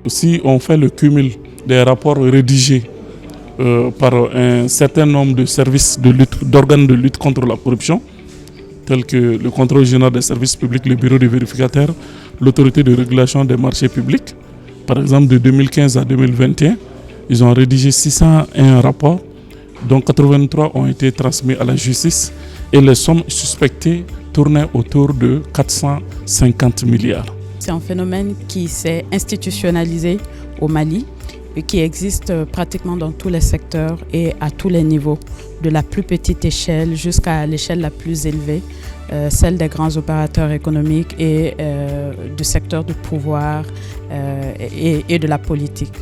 si on fait le cumul des rapports rédigés par un certain nombre de services d'organes de lutte contre la corruption, tels que le contrôle général des services publics, le bureau des vérificateurs, l'autorité de régulation des marchés publics. Par exemple, de 2015 à 2021, ils ont rédigé 601 rapports, dont 83 ont été transmis à la justice et les sommes suspectées tournaient autour de 450 milliards. C'est un phénomène qui s'est institutionnalisé au Mali et qui existe pratiquement dans tous les secteurs et à tous les niveaux, de la plus petite échelle jusqu'à l'échelle la plus élevée, celle des grands opérateurs économiques et du secteur du pouvoir et de la politique.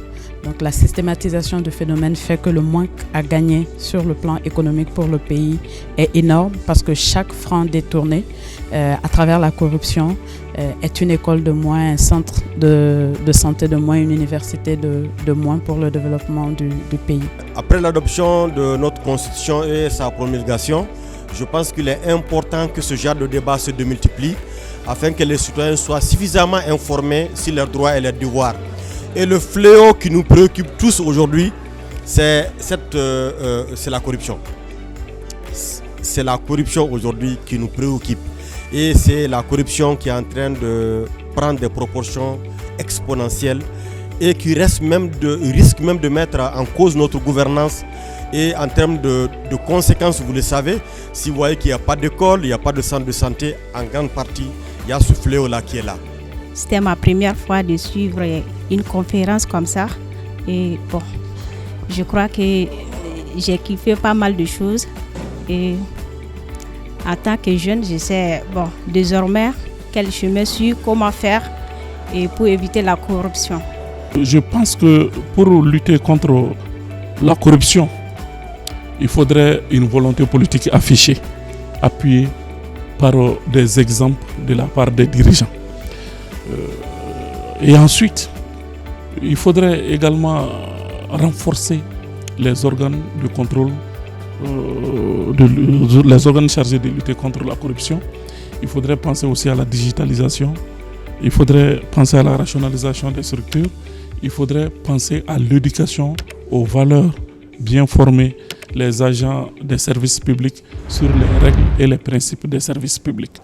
Donc la systématisation du phénomène fait que le manque à gagner sur le plan économique pour le pays est énorme parce que chaque franc détourné à travers la corruption est une école de moins, un centre de santé de moins, une université de moins pour le développement du pays. Après l'adoption de notre constitution et sa promulgation, je pense qu'il est important que ce genre de débat se démultiplie afin que les citoyens soient suffisamment informés sur leurs droits et leurs devoirs. Et le fléau qui nous préoccupe tous aujourd'hui, c'est la corruption. C'est la corruption aujourd'hui qui nous préoccupe. Et c'est la corruption qui est en train de prendre des proportions exponentielles et qui risque même de mettre en cause notre gouvernance. Et en termes de conséquences, vous le savez, si vous voyez qu'il n'y a pas d'école, il n'y a pas de centre de santé, en grande partie, il y a ce fléau-là qui est là. C'était ma première fois de suivre une conférence comme ça. Et bon, je crois que j'ai kiffé pas mal de choses. Et en tant que jeune, je sais désormais quel chemin suivre, comment faire et pour éviter la corruption. Je pense que pour lutter contre la corruption, il faudrait une volonté politique affichée, appuyée par des exemples de la part des dirigeants. Et ensuite, il faudrait également renforcer les organes de contrôle, les organes chargés de lutter contre la corruption. Il faudrait penser aussi à la digitalisation. Il faudrait penser à la rationalisation des structures. Il faudrait penser à l'éducation, aux valeurs, bien former les agents des services publics sur les règles et les principes des services publics.